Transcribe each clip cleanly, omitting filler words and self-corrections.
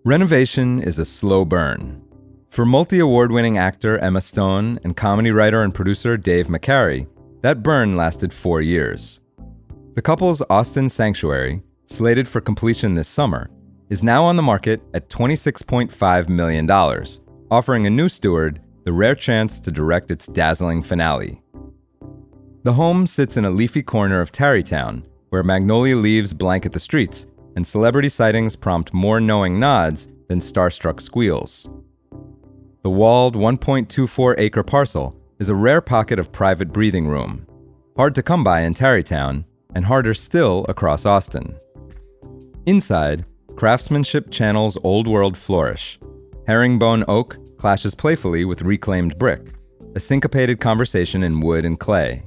Renovation is a slow burn. For multi-award-winning actor Emma Stone and comedy writer and producer Dave McCary, that burn lasted 4 years. The couple's Austin sanctuary, slated for completion this summer, is now on the market at $26.5 million, offering a new steward the rare chance to direct its dazzling finale. The home sits in a leafy corner of Tarrytown, where magnolia leaves blanket the streets and celebrity sightings prompt more knowing nods than starstruck squeals. The walled 1.24-acre parcel is a rare pocket of private breathing room, hard to come by in Tarrytown and harder still across Austin. Inside, craftsmanship channels old-world flourish. Herringbone oak clashes playfully with reclaimed brick, a syncopated conversation in wood and clay.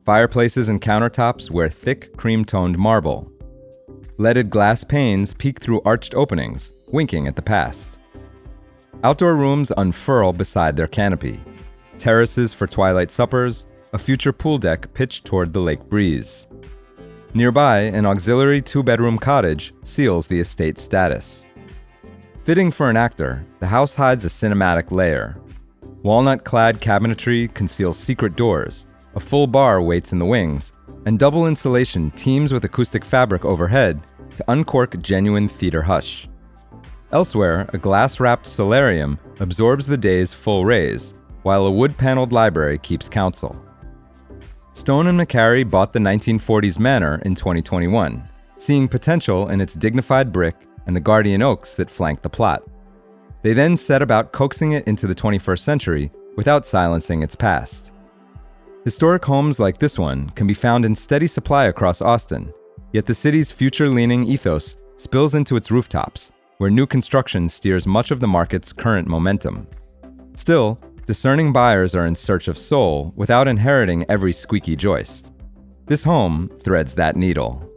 Fireplaces and countertops wear thick, cream-toned marble. Leaded glass panes peek through arched openings, winking at the past. Outdoor rooms unfurl beside their canopy. Terraces for twilight suppers, a future pool deck pitched toward the lake breeze. Nearby, an auxiliary 2-bedroom cottage seals the estate's status. Fitting for an actor, the house hides a cinematic layer. Walnut-clad cabinetry conceals secret doors, a full bar waits in the wings, and double insulation teams with acoustic fabric overhead to uncork genuine theater hush. Elsewhere, a glass-wrapped solarium absorbs the day's full rays, while a wood-paneled library keeps counsel. Stone and McCary bought the 1940s manor in 2021, seeing potential in its dignified brick and the guardian oaks that flank the plot. They then set about coaxing it into the 21st century without silencing its past. Historic homes like this one can be found in steady supply across Austin, yet the city's future-leaning ethos spills into its rooftops, where new construction steers much of the market's current momentum. Still, discerning buyers are in search of soul without inheriting every squeaky joist. This home threads that needle.